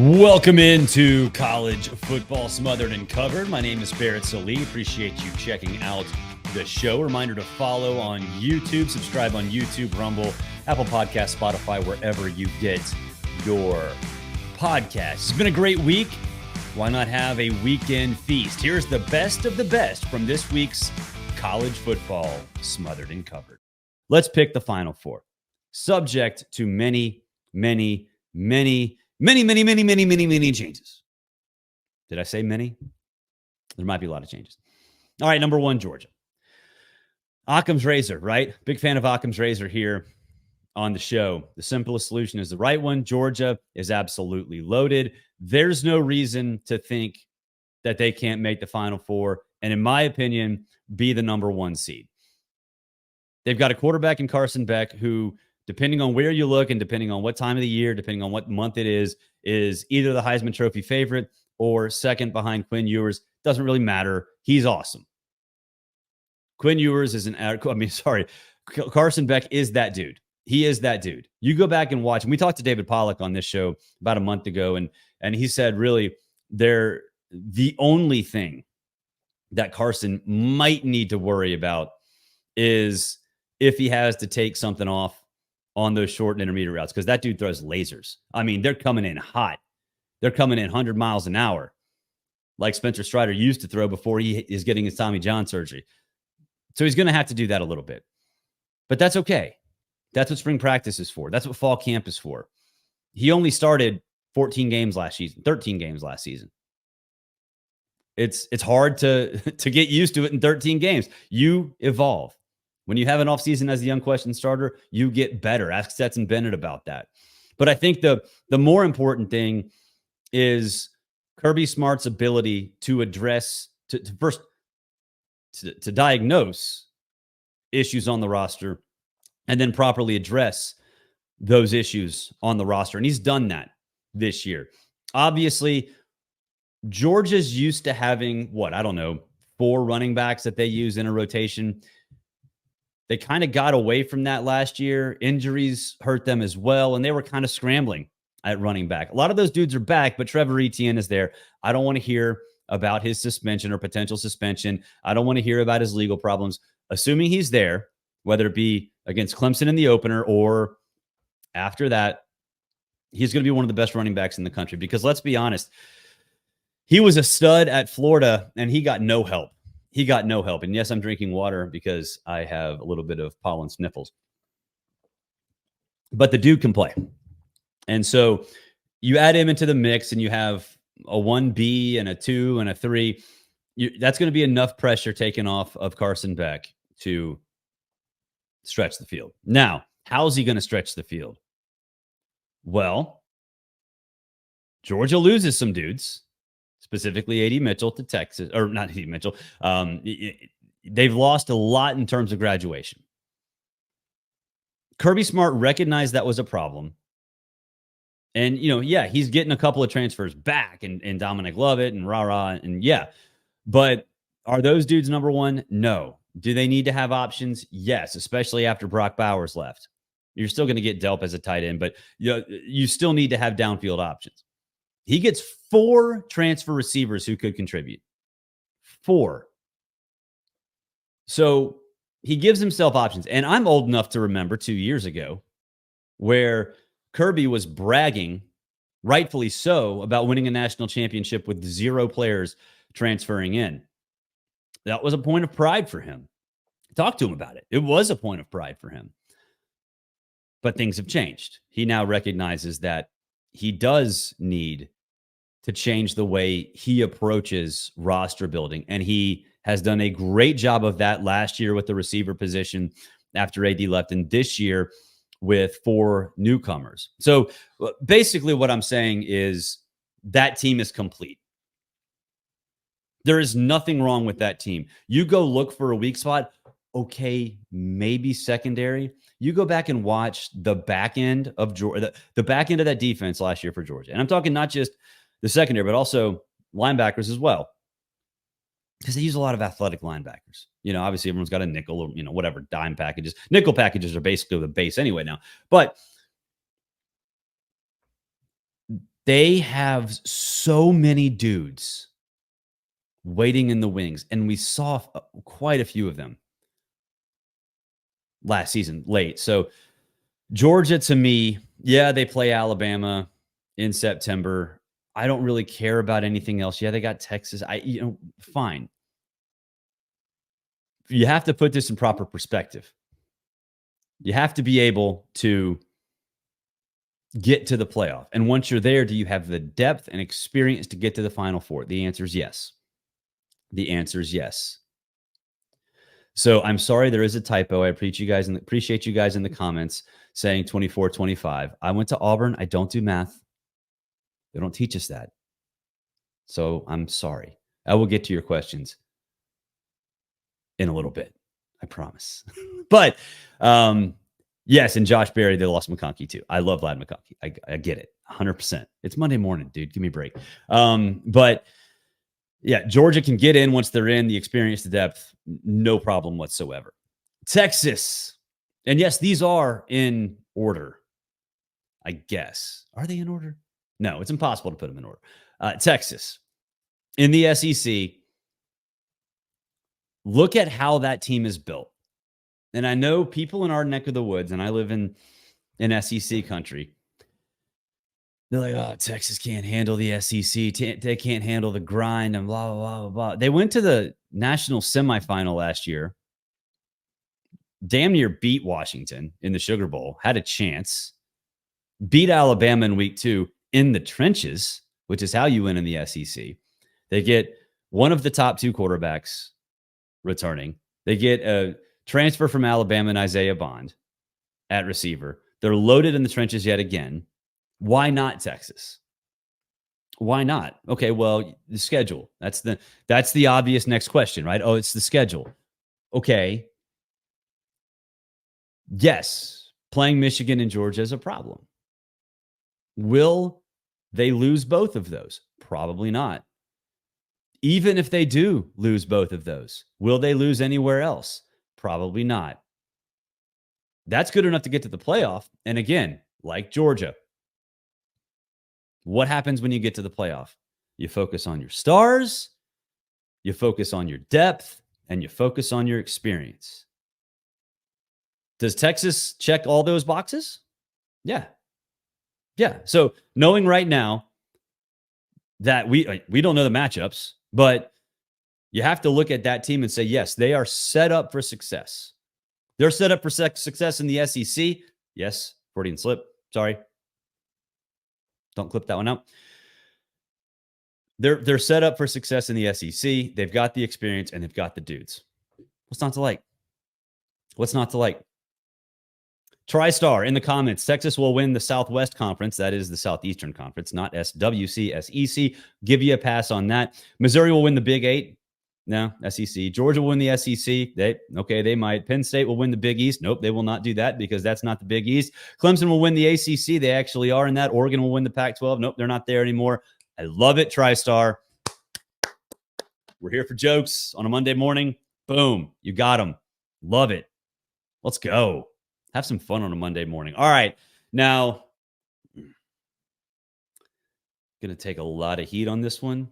Welcome into college football smothered and covered. My name is Barrett Salee. Appreciate you checking out the show. Reminder to follow on YouTube, subscribe on YouTube, Rumble, Apple Podcasts, Spotify, wherever you get your podcasts. It's been a great week. Why not have a weekend feast? Here's the best of the best from this week's college football smothered and covered. Let's pick the Final Four. Subject to many changes. Did I say many? There might be a lot of changes. All right, number one, Georgia. Occam's razor, right? Big fan of Occam's razor here on the show. The simplest solution is the right one. Georgia is absolutely loaded. There's no reason to think that they can't make the Final Four, and in my opinion, be the number one seed. They've got a quarterback in Carson Beck who, depending on where you look and depending on what time of the year, depending on what month it is either the Heisman Trophy favorite or second behind Quinn Ewers. Doesn't really matter. He's awesome. Quinn Ewers is Carson Beck is that dude. He is that dude. You go back and watch, and we talked to David Pollack on this show about a month ago, and he said, really, the only thing that Carson might need to worry about is if he has to take something off on those short and intermediate routes, because that dude throws lasers. I mean, they're coming in hot. They're coming in 100 miles an hour, like Spencer Strider used to throw before he is getting his Tommy John surgery. So he's going to have to do that a little bit. But that's okay. That's what spring practice is for. That's what fall camp is for. He only started 13 games last season. It's hard to get used to it in 13 games. You evolve. When you have an offseason as a young question starter, you get better. Ask Stetson Bennett about that. But I think the more important thing is Kirby Smart's ability to address, to diagnose issues on the roster and then properly address those issues on the roster. And he's done that this year. Obviously, Georgia's used to having, 4 running backs that they use in a rotation. They kind of got away from that last year. Injuries hurt them as well, and they were kind of scrambling at running back. A lot of those dudes are back, but Trevor Etienne is there. I don't want to hear about his suspension or potential suspension. I don't want to hear about his legal problems. Assuming he's there, whether it be against Clemson in the opener or after that, he's going to be one of the best running backs in the country, because let's be honest, he was a stud at Florida, and he got no help. And yes, I'm drinking water because I have a little bit of pollen sniffles. But the dude can play. And so you add him into the mix and you have a 1B and a 2 and a 3. That's going to be enough pressure taken off of Carson Beck to stretch the field. Now, how's he going to stretch the field? Well, Georgia loses some dudes. Specifically, A.D. Mitchell to Texas, or not A.D. Mitchell. They've lost a lot in terms of graduation. Kirby Smart recognized that was a problem. And, he's getting a couple of transfers back, and Dominic Lovett and and But are those dudes number one? No. Do they need to have options? Yes, especially after Brock Bowers left. You're still going to get Delp as a tight end, but you still need to have downfield options. He gets 4 transfer receivers who could contribute. 4. So he gives himself options. And I'm old enough to remember 2 years ago where Kirby was bragging, rightfully so, about winning a national championship with 0 players transferring in. That was a point of pride for him. Talk to him about it. It was a point of pride for him. But things have changed. He now recognizes that he does need to change the way he approaches roster building. And he has done a great job of that last year with the receiver position after AD left, and this year with 4 newcomers. So basically what I'm saying is that team is complete. There is nothing wrong with that team. You go look for a weak spot. Okay, maybe secondary. You go back and watch the back end of Georgia, the back end of that defense last year for Georgia. And I'm talking not just the secondary, but also linebackers as well. Because they use a lot of athletic linebackers. Obviously everyone's got a nickel or, whatever, dime packages. Nickel packages are basically the base anyway now. But They have so many dudes waiting in the wings, and we saw quite a few of them last season late. So Georgia, to me, yeah, they play Alabama in September. I don't really care about anything else. Yeah, they got Texas. Fine. You have to put this in proper perspective. You have to be able to get to the playoff. And once you're there, do you have the depth and experience to get to the Final Four? The answer is yes. The answer is yes. So I'm sorry, there is a typo. I appreciate you guys in the comments saying 24-25. I went to Auburn. I don't do math. They don't teach us that. So I'm sorry. I will get to your questions in a little bit. I promise. But yes, and Josh Berry, they lost McConkey too. I love Vlad McConkey. I get it. 100%. It's Monday morning, dude. Give me a break. But yeah, Georgia can get in once they're in. The experience, the depth, no problem whatsoever. Texas. And yes, these are in order, I guess. Are they in order? No, it's impossible to put them in order. Texas. In the SEC, look at how that team is built. And I know people in our neck of the woods, and I live in SEC country, they're like, oh, Texas can't handle the SEC. They can't handle the grind and blah, blah, blah, blah. They went to the national semifinal last year, damn near beat Washington in the Sugar Bowl, had a chance, beat Alabama in week 2 in the trenches, which is how you win in the SEC. They get one of the top 2 quarterbacks returning. They get a transfer from Alabama and Isaiah Bond at receiver. They're loaded in the trenches yet again. Why not Texas? Why not? Okay, well, the schedule. That's the obvious next question, right? Oh, it's the schedule. Okay. Yes, playing Michigan and Georgia is a problem. Will they lose both of those? Probably not. Even if they do lose both of those, will they lose anywhere else? Probably not. That's good enough to get to the playoff. And again, like Georgia, what happens when you get to the playoff? You focus on your stars, you focus on your depth, and you focus on your experience. Does Texas check all those boxes? Yeah. Yeah. So knowing right now that we don't know the matchups, but you have to look at that team and say, yes, they are set up for success. They're set up for success in the SEC. Yes, Freudian slip. Sorry. Don't clip that one out. They're set up for success in the SEC. They've got the experience and they've got the dudes. What's not to like? What's not to like? TriStar in the comments. Texas will win the Southwest Conference. That is the Southeastern Conference, not SWC, SEC. Give you a pass on that. Missouri will win the Big 8. No, SEC. Georgia will win the SEC. They might. Penn State will win the Big East. Nope, they will not do that because that's not the Big East. Clemson will win the ACC. They actually are in that. Oregon will win the Pac-12. Nope, they're not there anymore. I love it, TriStar. We're here for jokes on a Monday morning. Boom, you got them. Love it. Let's go. Have some fun on a Monday morning. All right, now, going to take a lot of heat on this one,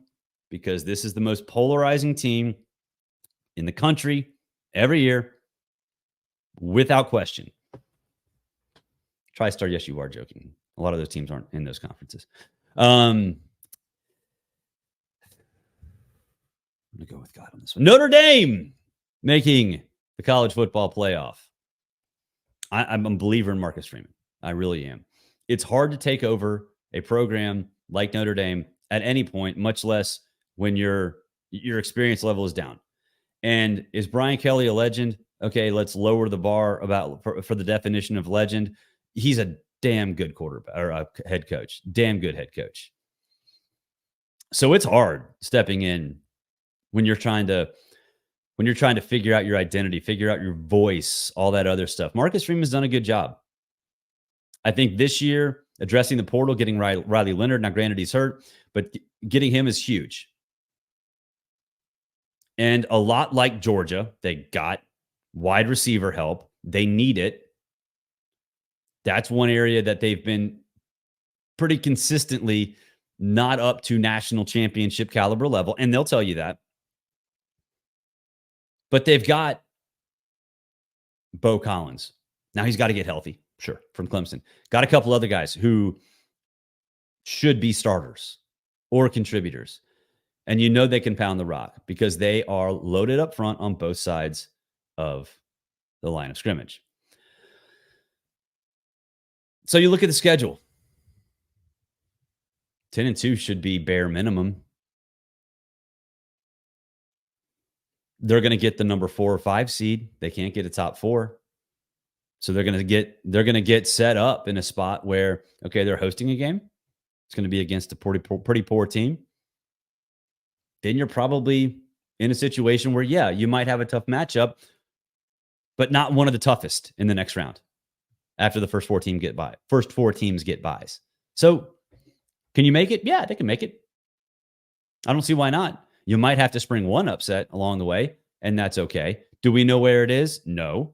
because this is the most polarizing team in the country every year, without question. TriStar, yes, you are joking. A lot of those teams aren't in those conferences. I'm going to go with God on this one. Notre Dame making the college football playoff. I'm a believer in Marcus Freeman. I really am. It's hard to take over a program like Notre Dame at any point, much less when your experience level is down. And is Brian Kelly a legend? Okay, let's lower the bar for the definition of legend. He's a damn good quarterback or a head coach. Damn good head coach. So it's hard stepping in when you're trying to figure out your identity, figure out your voice, all that other stuff. Marcus Freeman's done a good job. I think this year, addressing the portal, getting Riley Leonard, now granted he's hurt, but getting him is huge. And a lot like Georgia, they got wide receiver help. They need it. That's one area that they've been pretty consistently not up to national championship caliber level, and they'll tell you that. But they've got Bo Collins. Now he's got to get healthy, sure, from Clemson. Got a couple other guys who should be starters or contributors. And you know they can pound the rock because they are loaded up front on both sides of the line of scrimmage. So you look at the schedule. 10-2 should be bare minimum. They're going to get the number 4 or 5 seed. They can't get a top 4. So they're going to get set up in a spot where, okay, they're hosting a game. It's going to be against a pretty poor team. Then you're probably in a situation where, yeah, you might have a tough matchup, but not one of the toughest in the next round after the first 4 teams get buys. So can you make it? Yeah, they can make it. I don't see why not. You might have to spring one upset along the way, and that's okay. Do we know where it is? No.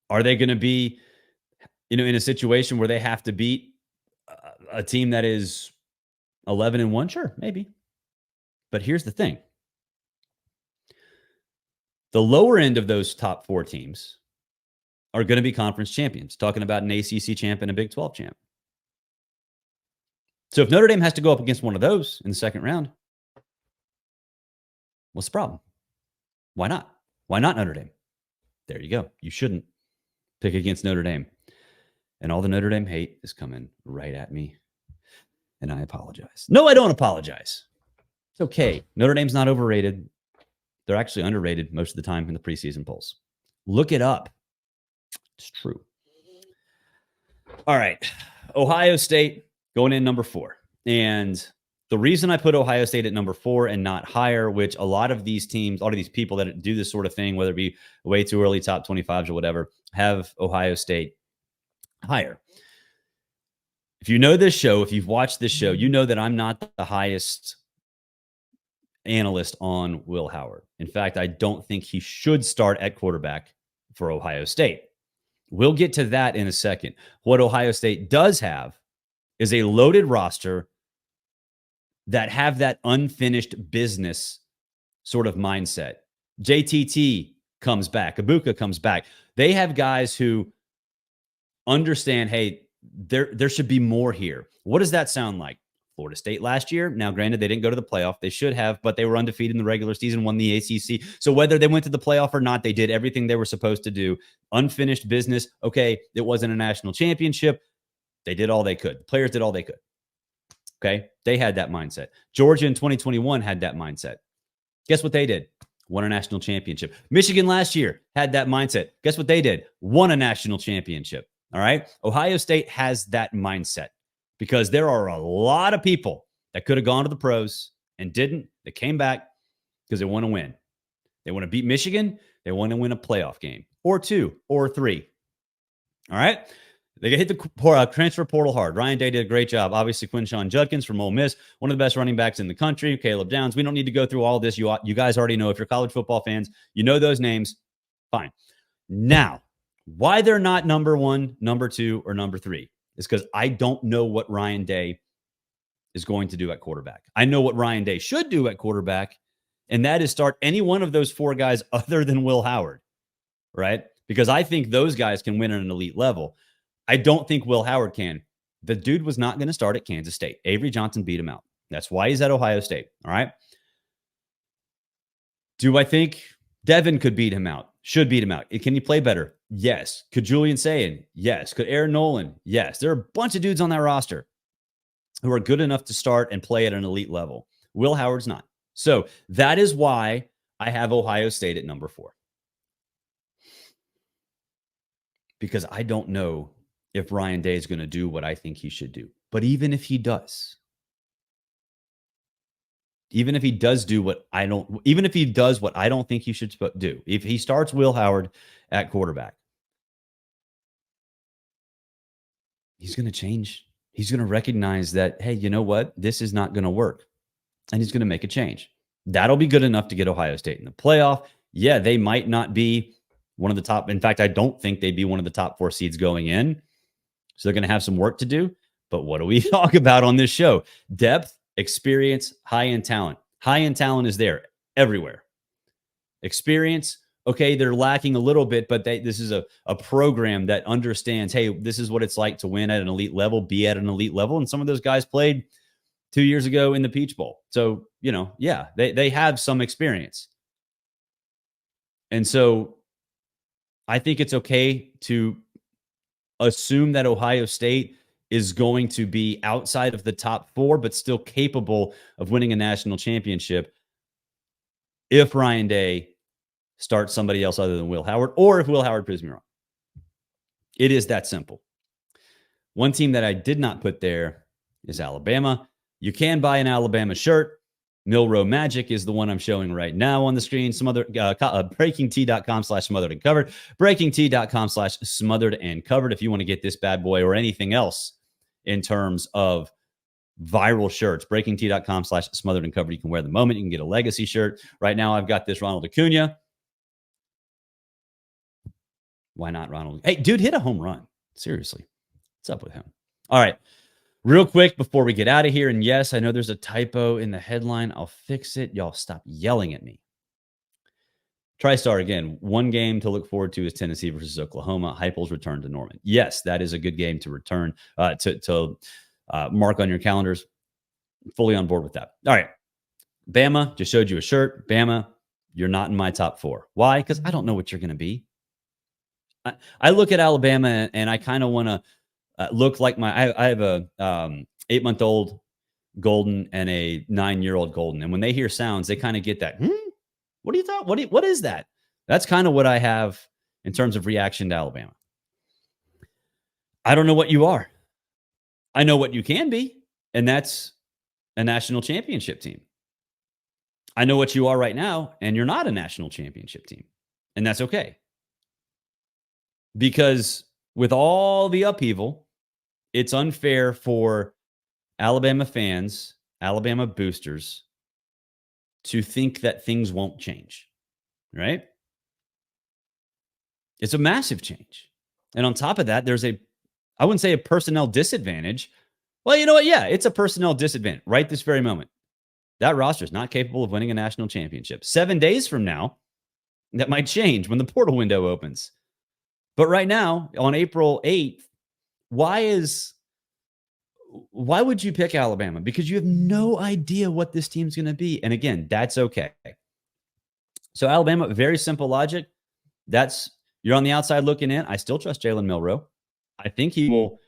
Are they going to be, in a situation where they have to beat a team that is 11-1? Sure, maybe. But here's the thing. The lower end of those top 4 teams are going to be conference champions, talking about an ACC champ and a Big 12 champ. So if Notre Dame has to go up against one of those in the second round, what's the problem? Why not? Why not Notre Dame? There you go. You shouldn't pick against Notre Dame. And all the Notre Dame hate is coming right at me. And I apologize. No, I don't apologize. It's okay. Notre Dame's not overrated. They're actually underrated most of the time in the preseason polls. Look it up. It's true. All right. Ohio State going in number 4. And the reason I put Ohio State at number 4 and not higher, which a lot of these teams, a lot of these people that do this sort of thing, whether it be way too early top 25s or whatever, have Ohio State higher. If you know this show, if you've watched this show, you know that I'm not the highest analyst on Will Howard. In fact, I don't think he should start at quarterback for Ohio State. We'll get to that in a second. What Ohio State does have is a loaded roster that have that unfinished business sort of mindset. JTT comes back. Ibuka comes back. They have guys who understand, hey, there should be more here. What does that sound like? Florida State last year. Now, granted, they didn't go to the playoff. They should have, but they were undefeated in the regular season, won the ACC. So whether they went to the playoff or not, they did everything they were supposed to do. Unfinished business. Okay, it wasn't a national championship. They did all they could. The players did all they could. Okay, they had that mindset. Georgia in 2021 had that mindset. Guess what they did? Won a national championship. Michigan last year had that mindset. Guess what they did? Won a national championship. All right. Ohio State has that mindset because there are a lot of people that could have gone to the pros and didn't. They came back because they want to win. They want to beat Michigan. They want to win a playoff game or 2 or 3. All right. They hit the transfer portal hard. Ryan Day did a great job. Obviously, Quinshon Judkins from Ole Miss, one of the best running backs in the country. Caleb Downs. We don't need to go through all this. You guys already know. If you're college football fans, you know those names. Fine. Now, why they're not number 1, number 2, or number 3 is because I don't know what Ryan Day is going to do at quarterback. I know what Ryan Day should do at quarterback, and that is start any one of those 4 guys other than Will Howard, right? Because I think those guys can win at an elite level. I don't think Will Howard can. The dude was not going to start at Kansas State. Avery Johnson beat him out. That's why he's at Ohio State. All right. Do I think Devin could beat him out? Should beat him out. Can he play better? Yes. Could Julian Sayin? Yes. Could Aaron Nolan? Yes. There are a bunch of dudes on that roster who are good enough to start and play at an elite level. Will Howard's not. So that is why I have Ohio State at number 4. Because I don't know if Ryan Day is going to do what I think he should do. But even if he does, even if he does what I don't think he should do, if he starts Will Howard at quarterback, he's going to change. He's going to recognize that, hey, you know what? This is not going to work. And he's going to make a change. That'll be good enough to get Ohio State in the playoff. Yeah, they might not be one of the top. In fact, I don't think they'd be one of the top 4 seeds going in. So they're going to have some work to do. But what do we talk about on this show? Depth, experience, high-end talent. High-end talent is there everywhere. Experience, okay, they're lacking a little bit, but this is a program that understands, hey, this is what it's like to win at an elite level, be at an elite level. And some of those guys played 2 years ago in the Peach Bowl. So, yeah, they have some experience. And so I think it's okay to assume that Ohio State is going to be outside of the top 4, but still capable of winning a national championship if Ryan Day starts somebody else other than Will Howard, or if Will Howard proves me wrong. It is that simple. One team that I did not put there is Alabama. You can buy an Alabama shirt. Milroe Magic is the one I'm showing right now on the screen. Some other breakingt.com/smothered and covered. Breakingt.com/smothered and covered. If you want to get this bad boy or anything else in terms of viral shirts, breakingt.com/smothered and covered. You can wear the moment. You can get a legacy shirt. Right now, I've got this Ronald Acuna. Why not Ronald? Hey, dude, hit a home run. Seriously. What's up with him? All right. Real quick before we get out of here, and yes, I know there's a typo in the headline. I'll fix it. Y'all stop yelling at me. TriStar again. One game to look forward to is Tennessee versus Oklahoma. Heupel's return to Norman. Yes, that is a good game to return to mark on your calendars. Fully on board with that. All right. Bama, just showed you a shirt. Bama, you're not in my top 4. Why? Because I don't know what you're going to be. I look at Alabama and I kind of want to look like I have a 8-month-old golden and a 9-year-old golden. And when they hear sounds, they kind of get that, what do you thought? What is that? That's kind of what I have in terms of reaction to Alabama. I don't know what you are. I know what you can be, and that's a national championship team. I know what you are right now, and you're not a national championship team. And that's okay. Because with all the upheaval, it's unfair for Alabama fans, Alabama boosters, to think that things won't change, right? It's a massive change. And on top of that, there's I wouldn't say a personnel disadvantage. Well, you know what? Yeah, it's a personnel disadvantage right this very moment. That roster is not capable of winning a national championship. 7 days from now, that might change when the portal window opens. But right now, on April 8th, why would you pick Alabama? Because you have no idea what this team's going to be. And again, that's okay. So Alabama, very simple logic. You're on the outside looking in. I still trust Jalen Milroe. I think he will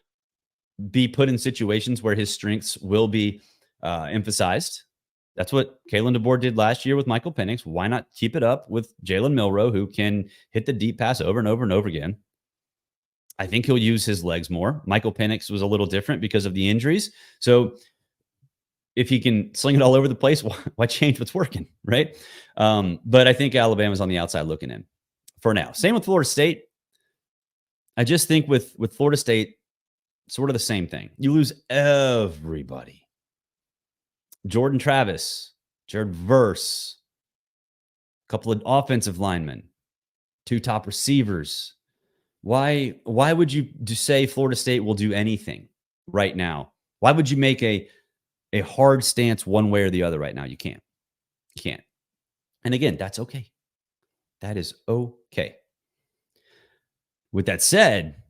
be put in situations where his strengths will be emphasized. That's what Kalen DeBoer did last year with Michael Penix. Why not keep it up with Jalen Milroe, who can hit the deep pass over and over and over again? I think he'll use his legs more. Michael Penix was a little different because of the injuries. So if he can sling it all over the place, why change what's working, right? But I think Alabama's on the outside looking in for now. Same with Florida State. I just think with Florida State, sort of the same thing. You lose everybody. Jordan Travis, Jared Verse, a couple of offensive linemen, 2 top receivers. Why would you say Florida State will do anything right now? Why would you make a hard stance one way or the other right now? You can't. You can't. And again, that's okay. That is okay. With that said,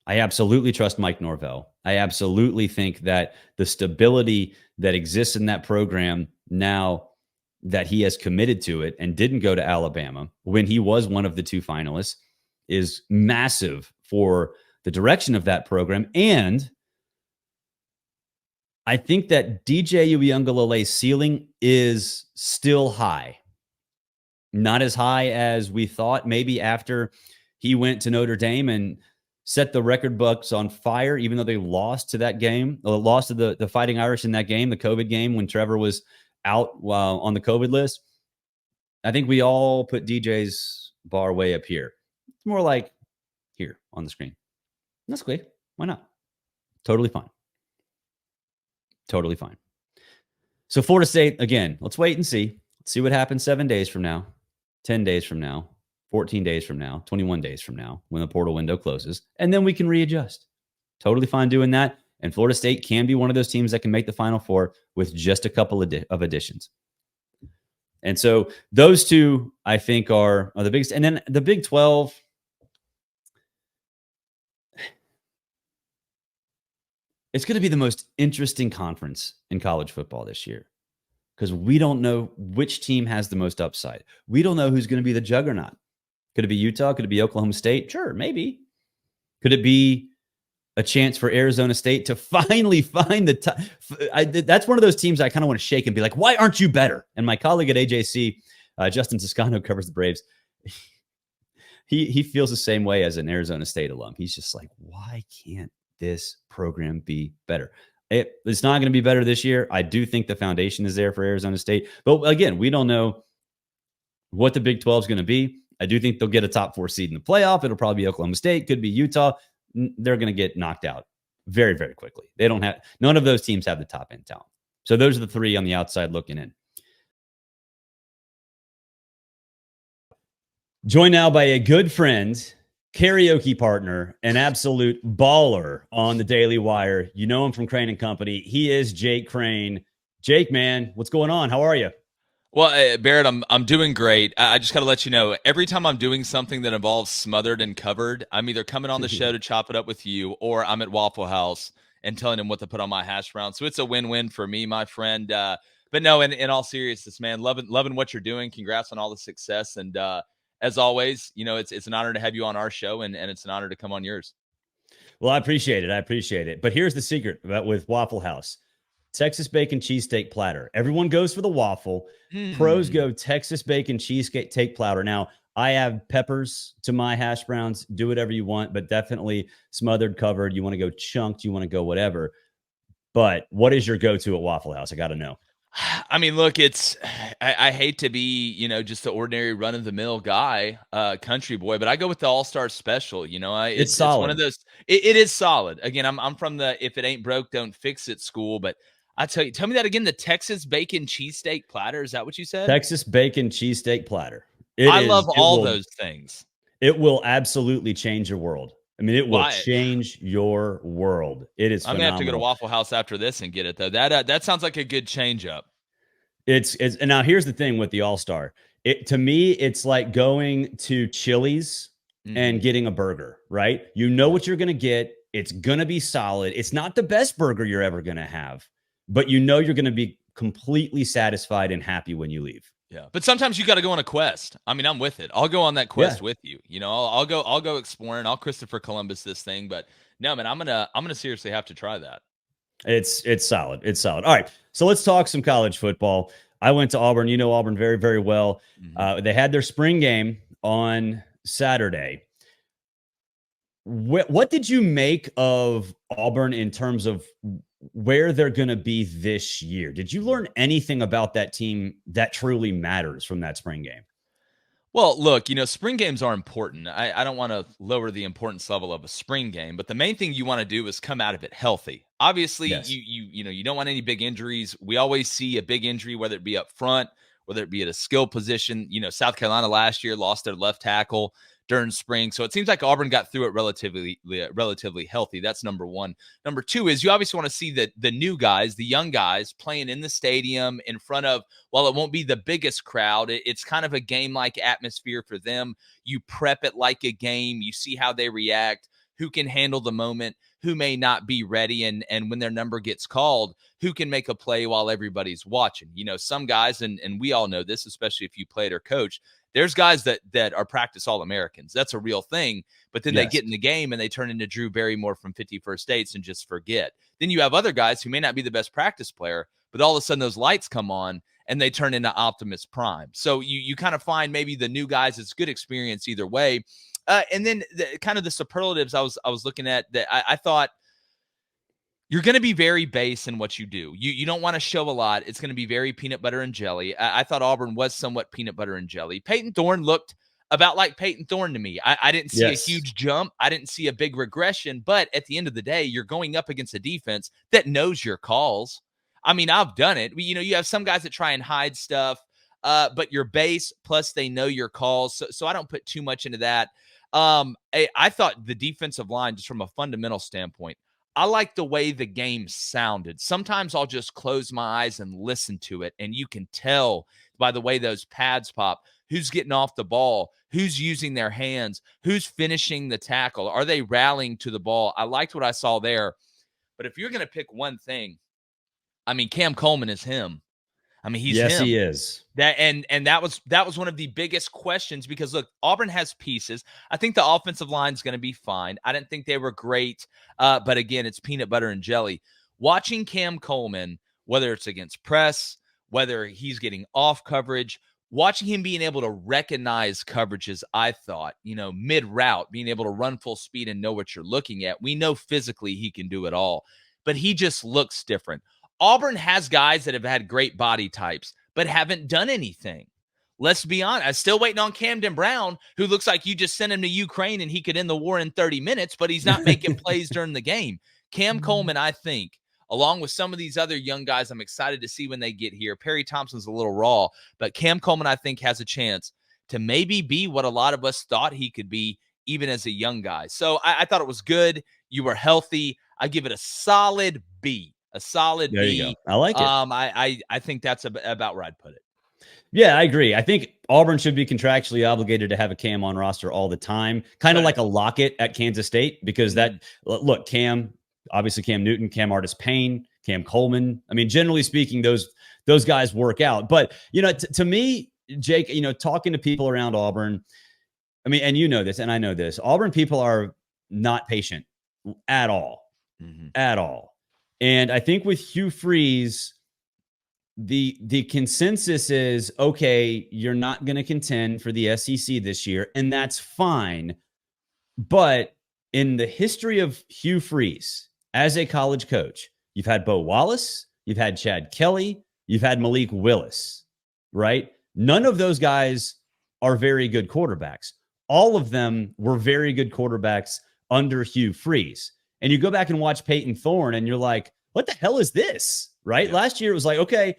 I absolutely trust Mike Norvell. I absolutely think that the stability that exists in that program now that he has committed to it and didn't go to Alabama when he was one of the 2 finalists is massive for the direction of that program. And I think that DJ Uiagalelei's ceiling is still high. Not as high as we thought, maybe after he went to Notre Dame and set the record books on fire, even though they lost to that game, lost to the Fighting Irish in that game, the COVID game when Trevor was out on the COVID list. I think we all put DJ's bar way up here. It's more like here on the screen. That's great. Why not? Totally fine. Totally fine. So Florida State, again, let's wait and see. Let's see what happens 7 days from now, 10 days from now, 14 days from now, 21 days from now, when the portal window closes, and then we can readjust. Totally fine doing that. And Florida State can be one of those teams that can make the Final Four with just a couple of additions. And so those two, I think, are the biggest. And then the Big 12, it's going to be the most interesting conference in college football this year because we don't know which team has the most upside. We don't know who's going to be the juggernaut. Could it be Utah? Could it be Oklahoma State? Sure, maybe. Could it be a chance for Arizona State to finally find the time? That's one of those teams I kind of want to shake and be like, why aren't you better? And my colleague at AJC, Justin Toscano, covers the Braves. He feels the same way as an Arizona State alum. He's just like, why can't this program be better? It's not going to be better this year. I do think the foundation is there for Arizona State. But again, we don't know what the Big 12 is going to be. I do think they'll get a top 4 seed in the playoff. It'll probably be Oklahoma State. Could be Utah. They're going to get knocked out very, very quickly. None of those teams have the top end talent. So those are the 3 on the outside looking in. Joined now by a good friend, karaoke partner, an absolute baller on the Daily Wire. You know him from Crain and Company. He is Jake Crain. Jake, man, what's going on? How are you? Well, Barrett, I'm doing great. I just got to let you know, every time I'm doing something that involves Smothered and Covered, I'm either coming on the show to chop it up with you, or I'm at Waffle House and telling them what to put on my hash brown. So it's a win-win for me, my friend. But no, in all seriousness, man, loving what you're doing. Congrats on all the success. And as always, it's an honor to have you on our show, and it's an honor to come on yours. Well, I appreciate it. But here's the secret with Waffle House. Texas bacon cheesesteak platter. Everyone goes for the waffle. Pros go Texas bacon cheesesteak platter. Now, I add peppers to my hash browns. Do whatever you want, but definitely Smothered, Covered. You want to go chunked. You want to go whatever. But what is your go-to at Waffle House? I got to know. I mean, look, I hate to be, just the ordinary run-of-the-mill guy, country boy, but I go with the All-Star Special. It's solid. It's one of those. It is solid. Again, I'm from the if it ain't broke, don't fix it school. But I tell me that again. The Texas bacon cheesesteak platter. Is that what you said? Texas bacon cheesesteak platter. I love all those things. It will absolutely change your world. I mean, it will change your world. It is phenomenal. I'm going to have to go to Waffle House after this and get it, though. That sounds like a good change up. It's and now here's the thing with the All-Star. To me, it's like going to Chili's and getting a burger, right? You know what you're going to get. It's going to be solid. It's not the best burger you're ever going to have, but you know you're going to be completely satisfied and happy when you leave. Yeah, but sometimes you got to go on a quest. I mean, I'm with it. I'll go on that quest with you. I'll go exploring. I'll Christopher Columbus this thing. But no, man, I'm gonna seriously have to try that. It's solid. It's solid. All right, so let's talk some college football. I went to Auburn. You know Auburn very, very well. They had their spring game on Saturday. What did you make of Auburn in terms of where they're going to be this year? Did you learn anything about that team that truly matters from that spring game? Well, look, spring games are important. I don't want to lower the importance level of a spring game, but the main thing you want to do is come out of it healthy. Obviously, yes. You don't want any big injuries. We always see a big injury, whether it be up front, whether it be at a skill position. South Carolina last year lost their left tackle during spring. So it seems like Auburn got through it relatively healthy. That's number one. Number two is you obviously want to see the new guys, the young guys playing in the stadium in front of, while it won't be the biggest crowd, it's kind of a game-like atmosphere for them. You prep it like a game. You see how they react, who can handle the moment, who may not be ready. And when their number gets called, who can make a play while everybody's watching. Some guys, and we all know this, especially if you played or coach, there's guys that are practice All-Americans. That's a real thing. But then they get in the game and they turn into Drew Barrymore from 51st Dates and just forget. Then you have other guys who may not be the best practice player, but all of a sudden those lights come on and they turn into Optimus Prime. So you kind of find maybe the new guys, it's good experience either way. And then kind of the superlatives I was looking at, that I thought, you're going to be very base in what you do. You don't want to show a lot. It's going to be very peanut butter and jelly. I thought Auburn was somewhat peanut butter and jelly. Peyton Thorne looked about like Peyton Thorne to me. I didn't see a huge jump. I didn't see a big regression. But at the end of the day, you're going up against a defense that knows your calls. I mean, I've done it. You have some guys that try and hide stuff, but your base, plus they know your calls. So I don't put too much into that. I thought the defensive line, just from a fundamental standpoint, I like the way the game sounded. Sometimes I'll just close my eyes and listen to it, and you can tell by the way those pads pop who's getting off the ball, who's using their hands, who's finishing the tackle. Are they rallying to the ball? I liked what I saw there. But if you're going to pick one thing, I mean, Cam Coleman is him. I mean, he's yes, him. he is. That was one of the biggest questions because look, Auburn has pieces. I think the offensive line is going to be fine. I didn't think they were great, but again, it's peanut butter and jelly. Watching Cam Coleman, whether it's against press, whether he's getting off coverage, watching him being able to recognize coverages, I thought, mid route, being able to run full speed and know what you're looking at. We know physically he can do it all, but he just looks different. Auburn has guys that have had great body types, but haven't done anything. Let's be honest. I'm still waiting on Camden Brown, who looks like you just sent him to Ukraine and he could end the war in 30 minutes, but he's not making plays during the game. Cam Coleman, I think, along with some of these other young guys, I'm excited to see when they get here. Perry Thompson's a little raw, but Cam Coleman, I think, has a chance to maybe be what a lot of us thought he could be, even as a young guy. So I thought it was good. You were healthy. I give it a solid B. A solid there B. You go. I like it. I think that's about where I'd put it. Yeah, I agree. I think Auburn should be contractually obligated to have a Cam on roster all the time, kind of like a Lockett at Kansas State, because look, Cam, obviously Cam Newton, Cam Artis-Payne, Cam Coleman. I mean, generally speaking, those guys work out. But, to me, Jake, talking to people around Auburn, I mean, and you know this, and I know this, Auburn people are not patient at all, at all. And I think with Hugh Freeze, the consensus is, okay, you're not going to contend for the SEC this year, and that's fine. But in the history of Hugh Freeze as a college coach, you've had Bo Wallace, you've had Chad Kelly, you've had Malik Willis, right? None of those guys are very good quarterbacks. All of them were very good quarterbacks under Hugh Freeze. And you go back and watch Peyton Thorne and you're like, what the hell is this? Right? Yeah. Last year it was like, okay,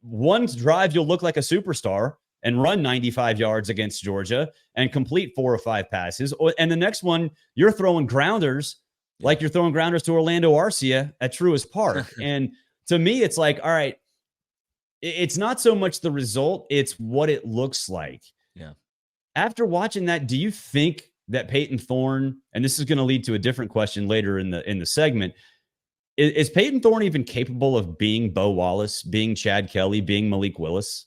one drive you'll look like a superstar and run 95 yards against Georgia and complete 4 or 5 passes. And the next one, you're throwing grounders like you're throwing grounders to Orlando Arcia at Truist Park. And to me, it's like, all right, it's not so much the result, it's what it looks like. Yeah. After watching that, do you think that Peyton Thorne, and this is going to lead to a different question later in the segment, is Peyton Thorne even capable of being Bo Wallace, being Chad Kelly, being Malik Willis?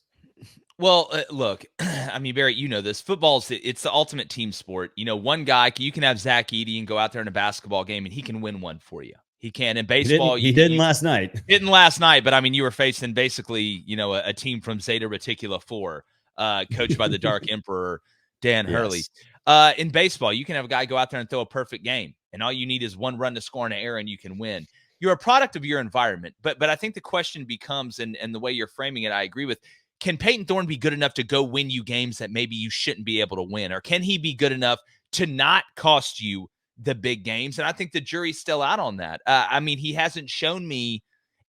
Well, look, I mean, Barrett, you know this. Football's it's the ultimate team sport. One guy, you can have Zach Edey and go out there in a basketball game, and he can win one for you. He can. In baseball, he didn't last night. Didn't last night, but I mean, you were facing basically, a team from Zeta Reticula 4, coached by the Dark Emperor, Dan Hurley. In baseball, you can have a guy go out there and throw a perfect game, and all you need is one run to score in an error, and you can win. You're a product of your environment. But I think the question becomes, and the way you're framing it, I agree with, can Peyton Thorne be good enough to go win you games that maybe you shouldn't be able to win? Or can he be good enough to not cost you the big games? And I think the jury's still out on that. I mean, he hasn't shown me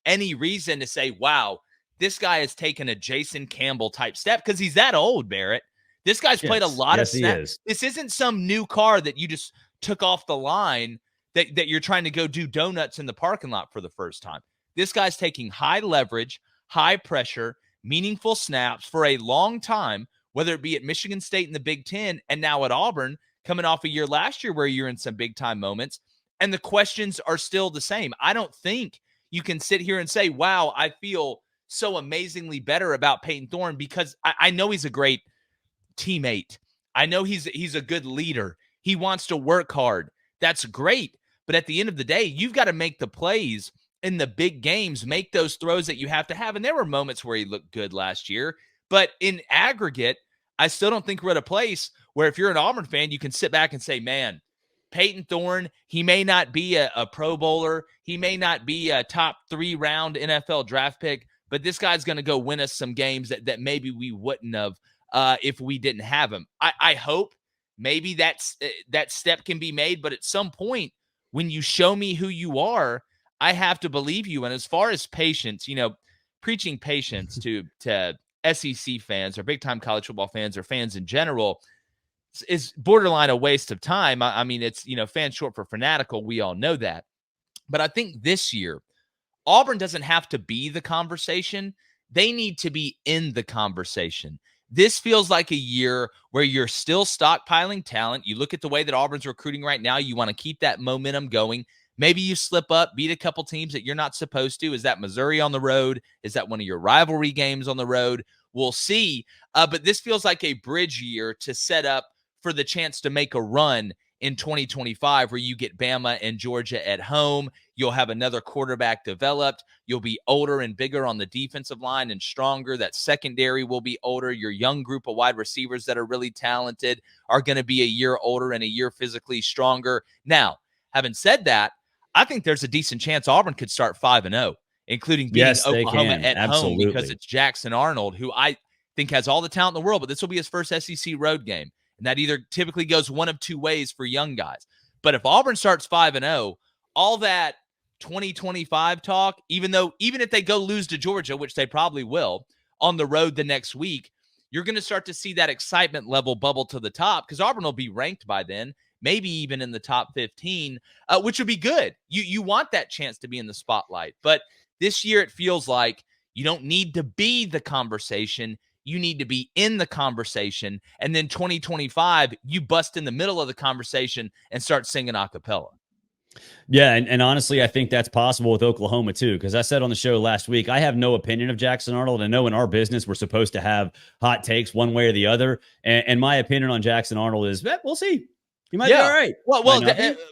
any reason to say, wow, this guy has taken a Jason Campbell type step, because he's that old, Barrett. This guy's played a lot of snaps. This isn't some new car that you just took off the line that you're trying to go do donuts in the parking lot for the first time. This guy's taking high leverage, high pressure, meaningful snaps for a long time, whether it be at Michigan State in the Big Ten and now at Auburn, coming off a year last year where you're in some big time moments. And the questions are still the same. I don't think you can sit here and say, wow, I feel so amazingly better about Peyton Thorne, because I know he's a great teammate. I know he's a good leader. He wants to work hard. That's great. But at the end of the day, you've got to make the plays in the big games, make those throws that you have to have. And there were moments where he looked good last year. But in aggregate, I still don't think we're at a place where if you're an Auburn fan, you can sit back and say, man, Peyton Thorne, he may not be a Pro Bowler. He may not be a top 3 round NFL draft pick, but this guy's going to go win us some games that maybe we wouldn't have if we didn't have him. I hope maybe that step can be made, but at some point, when you show me who you are, I have to believe you. And as far as patience, preaching patience to SEC fans or big-time college football fans or fans in general is borderline a waste of time. I mean, it's, fans short for fanatical. We all know that. But I think this year, Auburn doesn't have to be the conversation. They need to be in the conversation. This feels like a year where you're still stockpiling talent. You look at the way that Auburn's recruiting right now. You want to keep that momentum going. Maybe you slip up, beat a couple teams that you're not supposed to. Is that Missouri on the road? Is that one of your rivalry games on the road? We'll see. But this feels like a bridge year to set up for the chance to make a run in 2025 where you get Bama and Georgia at home. You'll have another quarterback developed. You'll be older and bigger on the defensive line and stronger. That secondary will be older. Your young group of wide receivers that are really talented are going to be a year older and a year physically stronger. Now, having said that, I think there's a decent chance Auburn could start 5-0, including beating Oklahoma at home because it's Jackson Arnold, who I think has all the talent in the world, but this will be his first SEC road game. And that either typically goes one of two ways for young guys. But if Auburn starts 5-0, all that 2025 talk, even if they go lose to Georgia, which they probably will, on the road the next week, you're going to start to see that excitement level bubble to the top because Auburn will be ranked by then, maybe even in the top 15, which would be good. You want that chance to be in the spotlight. But this year it feels like you don't need to be the conversation. You need to be in the conversation. And then 2025, you bust in the middle of the conversation and start singing a cappella. Yeah, and honestly, I think that's possible with Oklahoma too, because I said on the show last week, I have no opinion of Jackson Arnold. I know in our business, we're supposed to have hot takes one way or the other. And my opinion on Jackson Arnold is, we'll see. He might be all right. Well,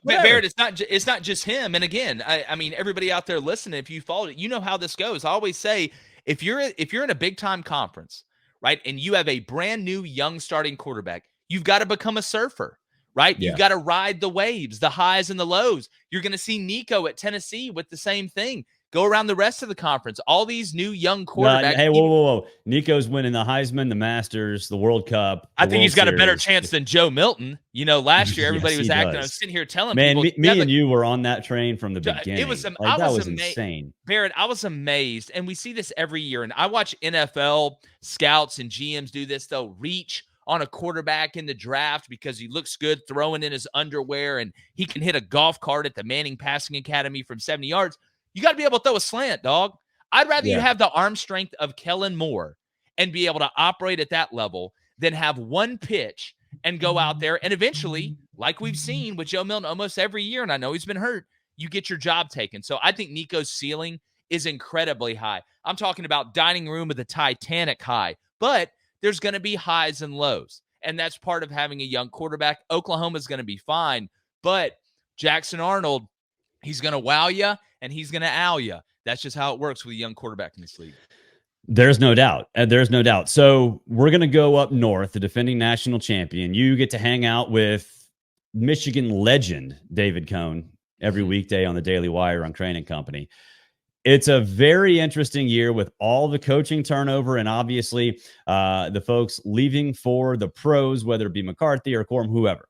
Barrett, it's not just him. And again, I mean, everybody out there listening, if you followed it, you know how this goes. I always say, if you're in a big time conference, right, and you have a brand new young starting quarterback, you've got to become a surfer, right? Yeah. You've got to ride the waves, the highs and the lows. You're going to see Nico at Tennessee with the same thing. Go around the rest of the conference. All these new young quarterbacks. Hey, whoa. Nico's winning the Heisman, the Masters, the World Cup. I think he's got a better chance than Joe Milton. You know, last year everybody was acting. I was sitting here telling people. Me and you were on that train from the beginning. It was that was insane. Barrett, I was amazed. And we see this every year. And I watch NFL scouts and GMs do this. They'll reach on a quarterback in the draft because he looks good throwing in his underwear and he can hit a golf cart at the Manning Passing Academy from 70 yards. You got to be able to throw a slant, dog. I'd rather you have the arm strength of Kellen Moore and be able to operate at that level than have one pitch and go out there and eventually, like we've seen with Joe Milton almost every year, and I know he's been hurt, you get your job taken. So I think Nico's ceiling is incredibly high. I'm talking about dining room of the Titanic high, but there's going to be highs and lows, and that's part of having a young quarterback. Oklahoma's going to be fine, but Jackson Arnold, he's going to wow you, and he's going to owl you. That's just how it works with a young quarterback in this league. There's no doubt. There's no doubt. So we're going to go up north, the defending national champion. You get to hang out with Michigan legend David Cohn every weekday on the Daily Wire on Crain and Company. It's a very interesting year with all the coaching turnover and obviously the folks leaving for the pros, whether it be McCarthy or Corum, whoever.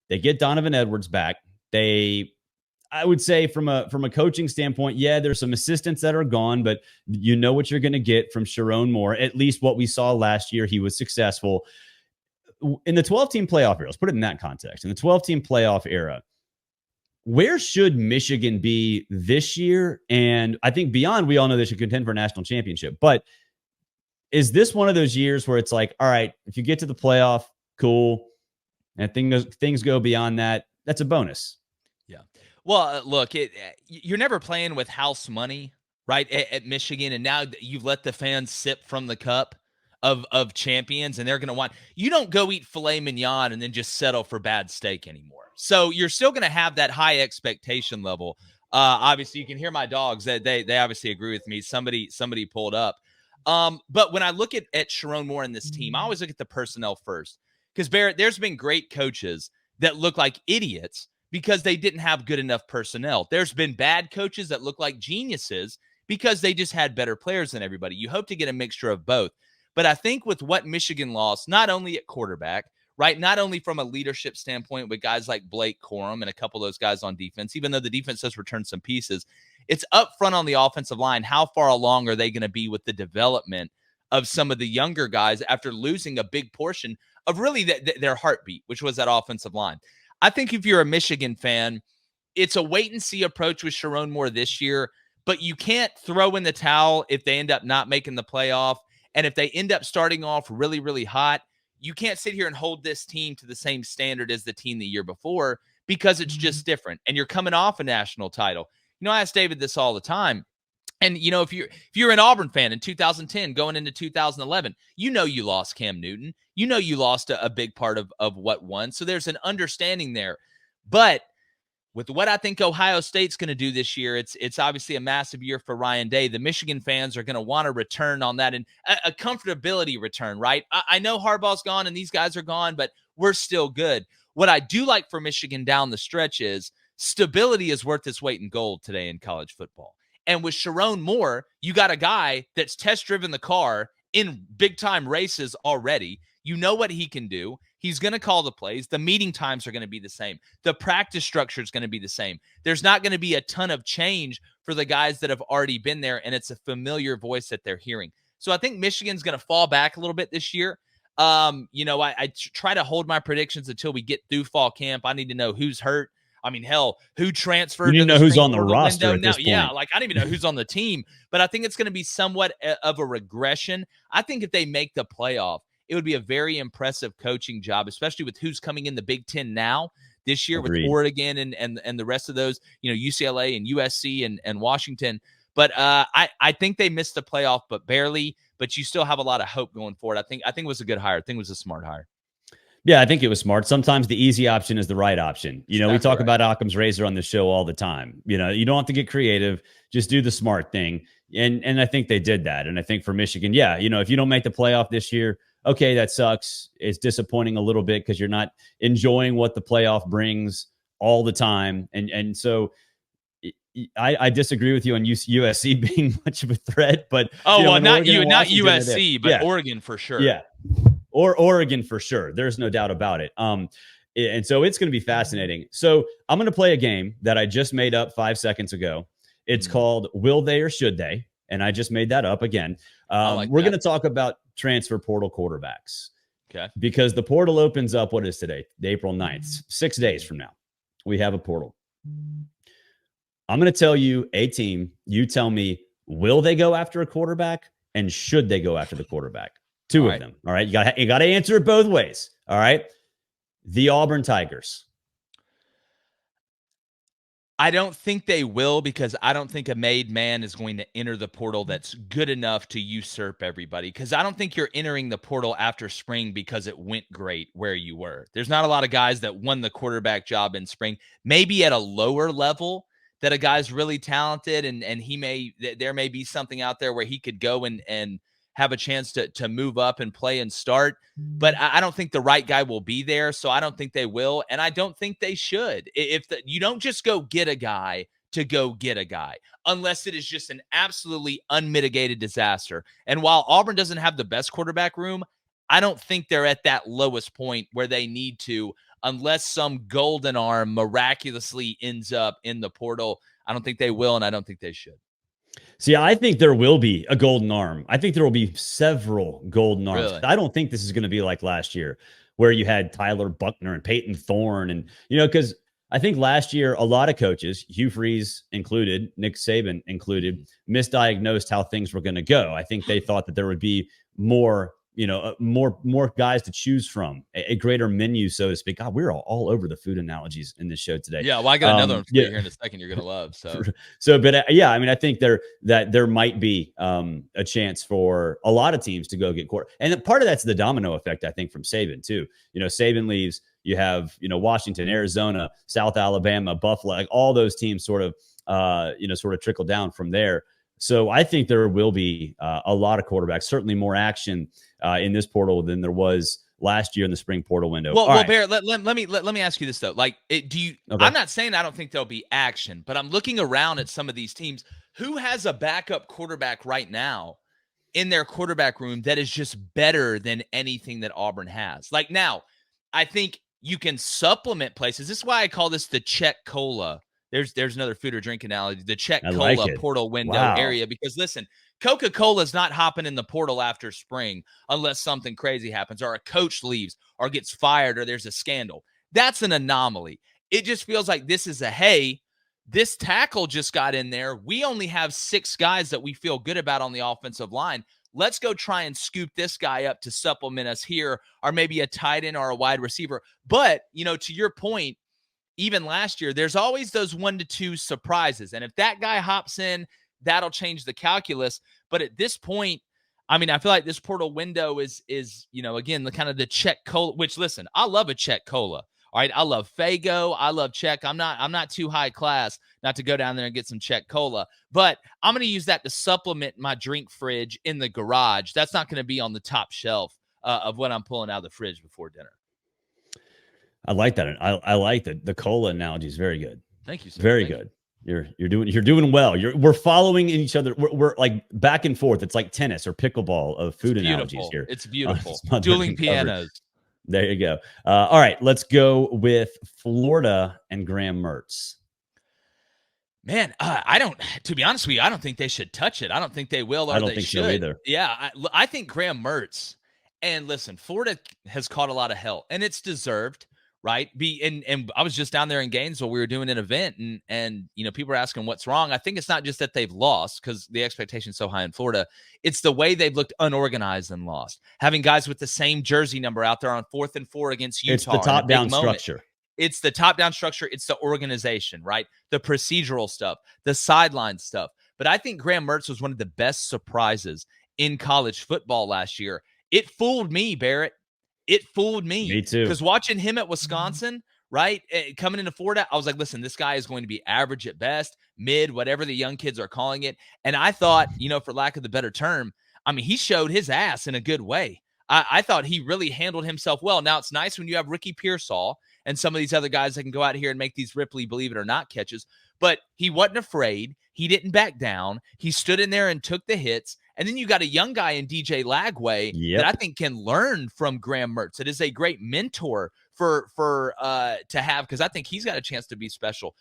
They get Donovan Edwards back. I would say from a coaching standpoint, there's some assistants that are gone, but you know what you're going to get from Sharon Moore. At least what we saw last year, he was successful. In the 12-team playoff era, let's put it in that context. In the 12-team playoff era, where should Michigan be this year? And I think beyond, we all know they should contend for a national championship. But is this one of those years where it's like, all right, if you get to the playoff, cool. And things go beyond that, that's a bonus. Yeah. Well, look, you're never playing with house money, right, at Michigan, and now you've let the fans sip from the cup of champions, and they're going to want – you don't go eat filet mignon and then just settle for bad steak anymore. So you're still going to have that high expectation level. Obviously, you can hear my dogs. They obviously agree with me. Somebody pulled up. But when I look at Sharon Moore and this team, I always look at the personnel first because, Barrett, there's been great coaches that look like idiots because they didn't have good enough personnel. There's been bad coaches that look like geniuses because they just had better players than everybody. You hope to get a mixture of both. But I think with what Michigan lost, not only at quarterback, right, not only from a leadership standpoint with guys like Blake Corum and a couple of those guys on defense, even though the defense does return some pieces, it's up front on the offensive line. How far along are they going to be with the development of some of the younger guys after losing a big portion of really their heartbeat, which was that offensive line? I think if you're a Michigan fan, it's a wait and see approach with Sharon Moore this year, but you can't throw in the towel if they end up not making the playoff. And if they end up starting off really, really hot, you can't sit here and hold this team to the same standard as the team the year before because it's just different. And you're coming off a national title. I ask David this all the time. And, if you're an Auburn fan in 2010 going into 2011, you lost Cam Newton. You lost a big part of what won. So there's an understanding there. But with what I think Ohio State's going to do this year, it's obviously a massive year for Ryan Day. The Michigan fans are going to want to return on that and a comfortability return, right? I know Harbaugh's gone and these guys are gone, but we're still good. What I do like for Michigan down the stretch is stability is worth its weight in gold today in college football. And with Sharon Moore, you got a guy that's test-driven the car in big-time races already. You know what he can do. He's going to call the plays. The meeting times are going to be the same. The practice structure is going to be the same. There's not going to be a ton of change for the guys that have already been there, and it's a familiar voice that they're hearing. So I think Michigan's going to fall back a little bit this year. I try to hold my predictions until we get through fall camp. I need to know who's hurt. I mean, hell, who transferred? You know who's on the roster at this point. Yeah, I don't even know who's on the team, but I think it's going to be somewhat of a regression. I think if they make the playoff, it would be a very impressive coaching job, especially with who's coming in the Big Ten now this year. Agreed. With Oregon and the rest of those, UCLA and USC and Washington. But I think they missed the playoff, but barely. But you still have a lot of hope going forward. I think it was a good hire. I think it was a smart hire. Yeah, I think it was smart. Sometimes the easy option is the right option. We talk about Occam's razor on the show all the time. You don't have to get creative. Just do the smart thing. And I think they did that. And I think for Michigan, if you don't make the playoff this year, okay, that sucks. It's disappointing a little bit because you're not enjoying what the playoff brings all the time. And so I disagree with you on USC being much of a threat. But not USC, but Oregon for sure. Yeah. Or Oregon for sure. There's no doubt about it. And so it's going to be fascinating. So I'm going to play a game that I just made up 5 seconds ago. It's called Will They or Should They? And I just made that up again. We're going to talk about transfer portal quarterbacks. Okay. Because the portal opens up, what is today? April 9th. 6 days from now, we have a portal. I'm going to tell you a team. You tell me, will they go after a quarterback? And should they go after the quarterback? Two of them. All right. You got to answer it both ways. All right. The Auburn Tigers. I don't think they will because I don't think a made man is going to enter the portal that's good enough to usurp everybody. Because I don't think you're entering the portal after spring because it went great where you were. There's not a lot of guys that won the quarterback job in spring. Maybe at a lower level that a guy's really talented and there may be something out there where he could go and have a chance to move up and play and start. But I don't think the right guy will be there, so I don't think they will, and I don't think they should. You don't just go get a guy to go get a guy, unless it is just an absolutely unmitigated disaster. And while Auburn doesn't have the best quarterback room, I don't think they're at that lowest point where they need to, unless some golden arm miraculously ends up in the portal. I don't think they will, and I don't think they should. See, I think there will be a golden arm. I think there will be several golden arms. Really? I don't think this is going to be like last year where you had Tyler Buckner and Peyton Thorne. And, because I think last year, a lot of coaches, Hugh Freeze included, Nick Saban included, misdiagnosed how things were going to go. I think they thought that there would be more guys to choose from, a greater menu, so to speak. God, we're all over the food analogies in this show today. Yeah, well, I got another one for you here in a second. You're gonna love. But I think there might be a chance for a lot of teams to go get court, and part of that's the domino effect. I think from Saban too. Saban leaves, you have Washington, Arizona, South Alabama, Buffalo, like all those teams sort of trickle down from there. So I think there will be a lot of quarterbacks, certainly more action in this portal than there was last year in the spring portal window. Well, Bear, let me ask you this though. Okay. I'm not saying I don't think there'll be action, but I'm looking around at some of these teams. Who has a backup quarterback right now in their quarterback room that is just better than anything that Auburn has? Like now, I think you can supplement places. This is why I call this the Czech Cola. There's another food or drink analogy, the Czech Cola portal window area, because listen, Coca-Cola is not hopping in the portal after spring unless something crazy happens or a coach leaves or gets fired or there's a scandal. That's an anomaly. It just feels like this is hey, this tackle just got in there. We only have 6 guys that we feel good about on the offensive line. Let's go try and scoop this guy up to supplement us here, or maybe a tight end or a wide receiver. But, to your point, even last year, there's always those 1 to 2 surprises. And if that guy hops in, that'll change the calculus. But at this point, I feel like this portal window is again, the kind of the Czech Cola, which, listen, I love a Czech Cola. All right, I love Fago. I love Czech. I'm not too high class not to go down there and get some Czech Cola, but I'm going to use that to supplement my drink fridge in the garage. That's not going to be on the top shelf of what I'm pulling out of the fridge before dinner. I like that. I like that. The cola analogy is very good. Thank you, sir. Very good. You're doing well. We're following each other. We're like back and forth. It's like tennis or pickleball of food analogies here. It's beautiful. Dueling pianos. There you go. All right, let's go with Florida and Graham Mertz. Man, to be honest with you, I don't think they should touch it. I don't think they will, or I don't they think should. so either. Yeah, I think Graham Mertz, and listen, Florida has caught a lot of hell, and it's deserved, right? And I was just down there in Gainesville. We were doing an event, and people were asking what's wrong. I think it's not just that they've lost, because the expectation's so high in Florida. It's the way they've looked unorganized and lost. Having guys with the same jersey number out there on 4th and 4 against Utah. It's the top-down structure. It's the top-down structure. It's the organization, right? The procedural stuff, the sideline stuff. But I think Graham Mertz was one of the best surprises in college football last year. It fooled me, Barrett. It fooled me. Me too. Because watching him at Wisconsin, right, coming into Florida, I was like, listen, this guy is going to be average at best, mid, whatever the young kids are calling it. And I thought, for lack of the better term, he showed his ass in a good way. I thought he really handled himself well. Now, it's nice when you have Ricky Pearsall and some of these other guys that can go out here and make these Ripley believe it or not catches. But he wasn't afraid. He didn't back down. He stood in there and took the hits. And then you got a young guy in DJ Lagway that I think can learn from Graham Mertz. It is a great mentor for to have, because I think he's got a chance to be special.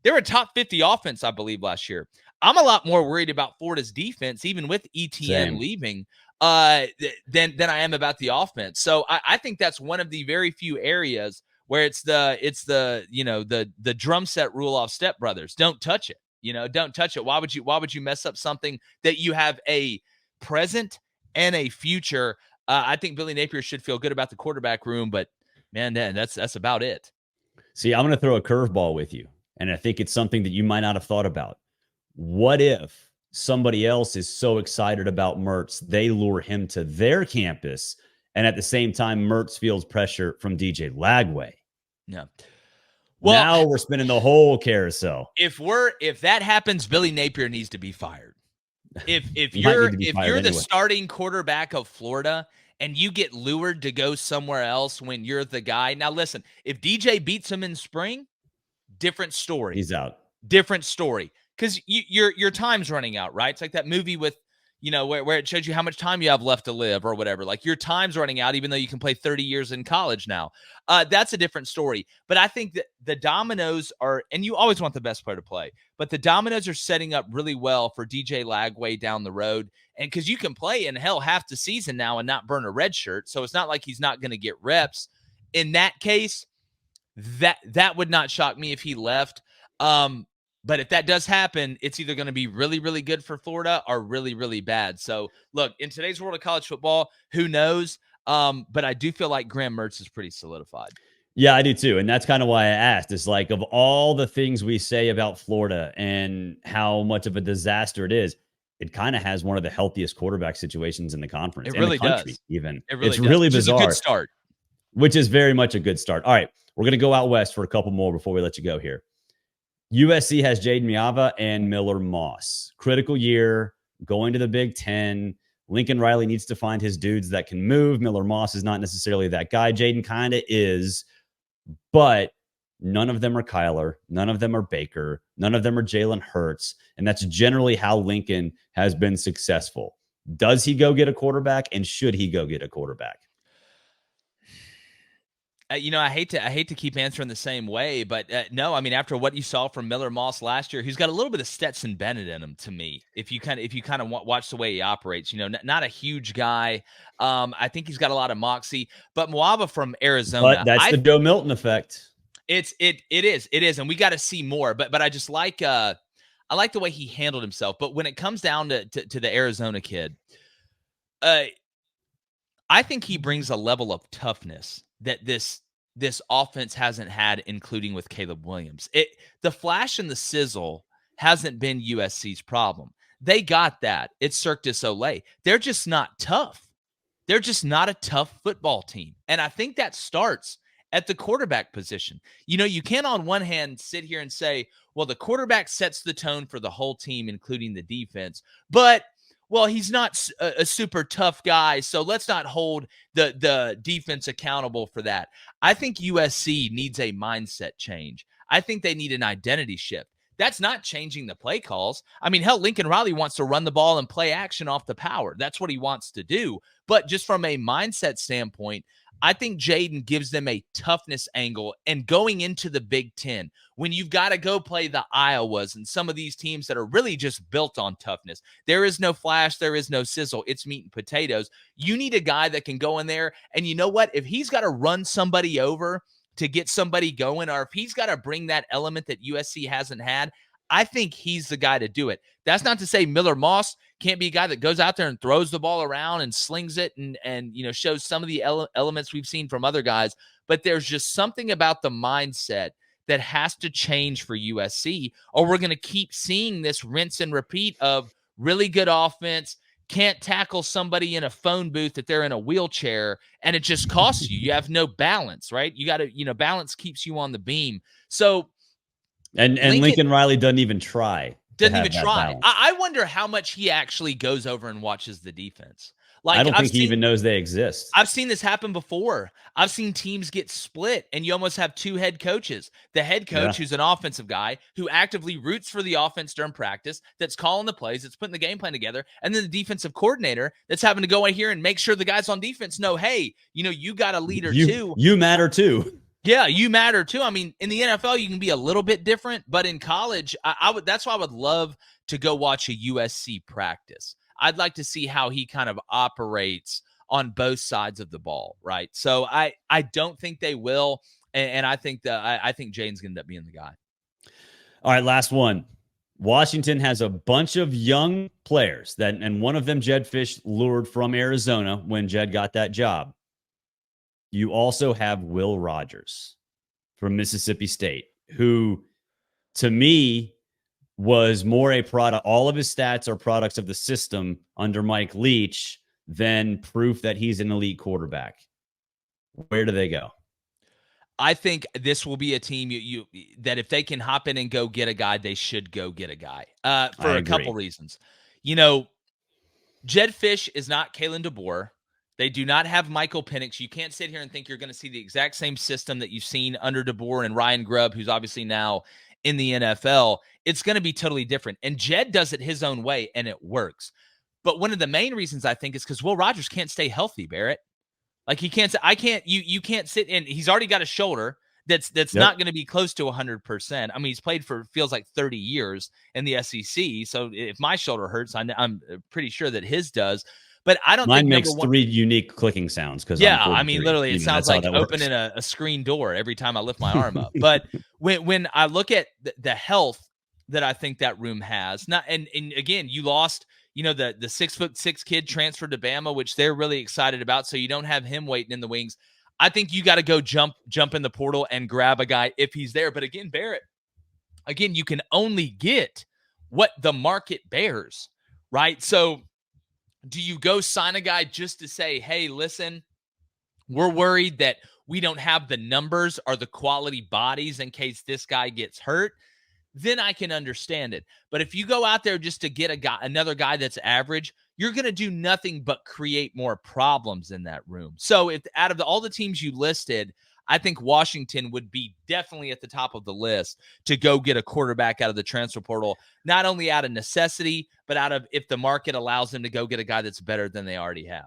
They were a top 50 offense, I believe, last year. I'm a lot more worried about Florida's defense, even with ETN leaving, than I am about the offense. So I think that's one of the very few areas where it's the drum set rule off Step Brothers. Don't touch it. Don't touch it. Why would you mess up something that you have a present and a future? I think Billy Napier should feel good about the quarterback room, but man, that's about it. See, I'm going to throw a curveball with you, and I think it's something that you might not have thought about. What if somebody else is so excited about Mertz, they lure him to their campus, and at the same time, Mertz feels pressure from DJ Lagway? Yeah. Well, now we're spinning the whole carousel. If that happens, Billy Napier needs to be fired. If you're the starting quarterback of Florida and you get lured to go somewhere else when you're the guy. Now listen, if DJ beats him in spring, different story. He's out. Different story. Because your time's running out, right? It's like that movie with, where it shows you how much time you have left to live or whatever. Like your time's running out, even though you can play 30 years in college now. That's a different story. But I think that the dominoes are, and you always want the best player to play, but the dominoes are setting up really well for DJ Lagway down the road. And because you can play in half the season now and not burn a red shirt. So it's not like he's not going to get reps. In that case, that would not shock me if he left. But if that does happen, it's either going to be really, really good for Florida or really, really bad. So, look, in today's world of college football, who knows? But I do feel like Graham Mertz is pretty solidified. Yeah, I do too. And that's kind of why I asked. It's like, of all the things we say about Florida and how much of a disaster it is, it kind of has one of the healthiest quarterback situations in the conference. It really the country, does. Even. It really it's does. really Which bizarre. Is a good start. Which is very much a good start. All right, we're going to go out west for a couple more before we let you go here. USC has Jaden Miava and Miller Moss. Critical year, going to the Big Ten. Lincoln Riley needs to find his dudes that can move. Miller Moss is not necessarily that guy. Jaden kind of is, but none of them are Kyler. None of them are Baker. None of them are Jalen Hurts. And that's generally how Lincoln has been successful. Does he go get a quarterback, and should he go get a quarterback? I hate to keep answering the same way, but no. I mean, after what you saw from Miller Moss last year, he's got a little bit of Stetson Bennett in him to me. If you kind of watch the way he operates, not a huge guy. I think he's got a lot of moxie. But Moava from Arizona, but that's the Joe Milton effect. It is, and we got to see more. But I just like I like the way he handled himself. But when it comes down to the Arizona kid, I think he brings a level of toughness that this offense hasn't had, including with Caleb Williams. The flash and the sizzle hasn't been USC's problem. They got that. It's Cirque du Soleil. They're just not tough. They're just not a tough football team. And I think that starts at the quarterback position. You know, you can't on one hand sit here and say, well, the quarterback sets the tone for the whole team, including the defense. But, well, he's not a super tough guy, so let's not hold the defense accountable for that. I think USC needs a mindset change. I think they need an identity shift. That's not changing the play calls. I mean, hell, Lincoln Riley wants to run the ball and play action off the power. That's what he wants to do. But just from a mindset standpoint, I think Jaden gives them a toughness angle. And going into the Big Ten, when you've got to go play the Iowas and some of these teams that are really just built on toughness, there is no flash, there is no sizzle. It's meat and potatoes. You need a guy that can go in there. And you know what? If he's got to run somebody over to get somebody going, or if he's got to bring that element that USC hasn't had, I think he's the guy to do it. That's not to say Miller Moss can't be a guy that goes out there and throws the ball around and slings it and you know, shows some of the elements we've seen from other guys. But there's just something about the mindset that has to change for USC, or we're going to keep seeing this rinse and repeat of really good offense, can't tackle somebody in a phone booth that they're in a wheelchair, and it just costs you. You have no balance, right? You got to, you know, balance keeps you on the beam. So, and Lincoln Riley doesn't even try. Doesn't even try. I wonder how much he actually goes over and watches the defense. Like, I don't think he even knows they exist. I've seen this happen before. I've seen teams get split, and you almost have two head coaches. The head coach, who's an offensive guy, who actively roots for the offense during practice, that's calling the plays, that's putting the game plan together, and then the defensive coordinator that's having to go in here and make sure the guys on defense know, hey, you know, you got a leader too. You matter too. Yeah, you matter too. I mean, in the NFL, you can be a little bit different, but in college, I would. That's why I would love to go watch a USC practice. I'd like to see how he kind of operates on both sides of the ball, right? So I don't think they will, and I think I think Jaden's going to end up being the guy. All right, last one. Washington has a bunch of young players and one of them Jed Fish lured from Arizona when Jed got that job. You also have Will Rogers from Mississippi State, who, to me, was more a product. All of his stats are products of the system under Mike Leach than proof that he's an elite quarterback. Where do they go? I think this will be a team that if they can hop in and go get a guy, they should go get a guy for a couple reasons. You know, Jed Fish is not Kalen DeBoer. They do not have Michael Penix. You can't sit here and think you're going to see the exact same system that you've seen under DeBoer and Ryan Grubb, who's obviously now in the NFL. It's going to be totally different. And Jed does it his own way, and it works. But one of the main reasons I think is because Will Rogers can't stay healthy, Barrett. Like, he can't. You can't sit in. He's already got a shoulder that's not going to be close to 100%. I mean, he's played for feels like 30 years in the SEC. So if my shoulder hurts, I'm pretty sure that his does. But I don't think mine makes three unique clicking sounds. Because I mean, literally, it sounds like opening a screen door every time I lift my arm up. But when I look at the health that I think that room has, and again, you lost, you know, the 6'6" kid transferred to Bama, which they're really excited about. So you don't have him waiting in the wings. I think you got to go jump in the portal and grab a guy if he's there. But again, Barrett, you can only get what the market bears, right? So do you go sign a guy just to say, hey, listen, we're worried that we don't have the numbers or the quality bodies in case this guy gets hurt? Then I can understand it. But if you go out there just to get another guy that's average, you're going to do nothing but create more problems in that room. So if out of all the teams you listed, I think Washington would be definitely at the top of the list to go get a quarterback out of the transfer portal, not only out of necessity, but out of if the market allows them to go get a guy that's better than they already have.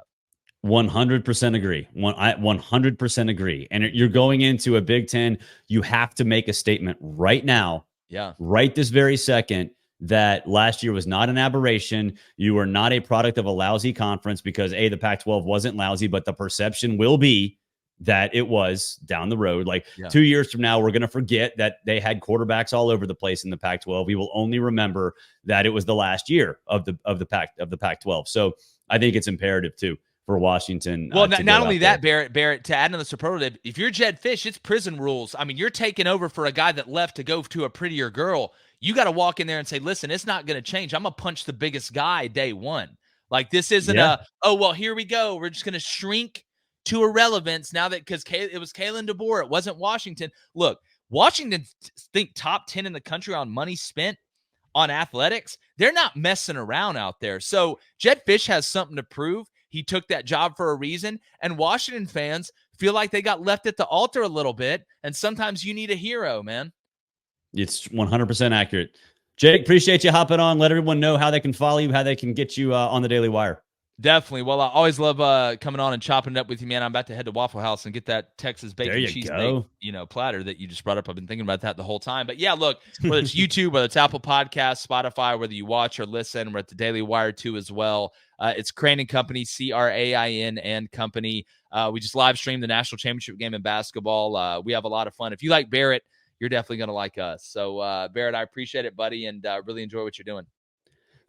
100% agree. 100% agree. And you're going into a Big Ten, you have to make a statement right now. Yeah. Right this very second, that last year was not an aberration. You are not a product of a lousy conference because the Pac-12 wasn't lousy, but the perception will be that it was down the road. Like 2 years from now, we're going to forget that they had quarterbacks all over the place in the Pac-12. We will only remember that it was the last year of the Pac-12. So I think it's imperative too for Washington. Well, not only that, Barrett, to add on the superlative, if you're Jedd Fisch, it's prison rules. I mean, you're taking over for a guy that left to go to a prettier girl. You got to walk in there and say, listen, it's not going to change. I'm going to punch the biggest guy day one. Like, this isn't here we go. We're just going to shrink to irrelevance now that because it was Kalen DeBoer. It wasn't Washington. Look, Washington think top 10 in the country on money spent on athletics. They're not messing around out there. So Jedd Fisch has something to prove. He took that job for a reason. And Washington fans feel like they got left at the altar a little bit. And sometimes you need a hero, man. It's 100% accurate. Jake, appreciate you hopping on. Let everyone know how they can follow you, how they can get you on the Daily Wire. Definitely. Well, I always love coming on and chopping it up with you, man. I'm about to head to Waffle House and get that Texas bacon cheese platter that you just brought up. I've been thinking about that the whole time. But yeah, look, whether it's YouTube, whether it's Apple Podcasts, Spotify, whether you watch or listen, we're at the Daily Wire too as well. It's Crain and Company, Crain and Company. We just live streamed the national championship game in basketball. We have a lot of fun. If you like Barrett, you're definitely going to like us. So, Barrett, I appreciate it, buddy, and really enjoy what you're doing.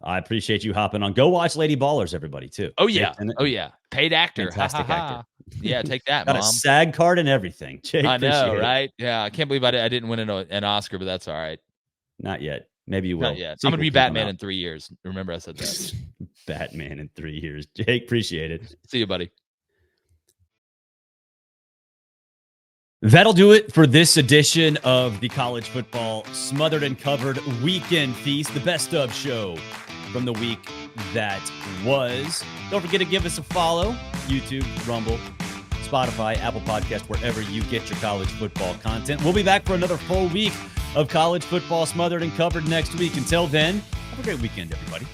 I appreciate you hopping on. Go watch Lady Ballers, everybody, too. Oh, yeah. Paid actor. Fantastic actor. Yeah, take that, Got Mom. a SAG card and everything. Jake, I know, right? Yeah, I can't believe I didn't win an Oscar, but that's all right. Not yet. Maybe you will. Not yet. I'm going to be Batman in 3 years. Remember I said that. Batman in 3 years. Jake, appreciate it. See you, buddy. That'll do it for this edition of the College Football Smothered and Covered Weekend Feast, the best of show from the week that was. Don't forget to give us a follow, YouTube, Rumble, Spotify, Apple Podcast, wherever you get your college football content. We'll be back for another full week of College Football Smothered and Covered next week. Until then, have a great weekend, everybody.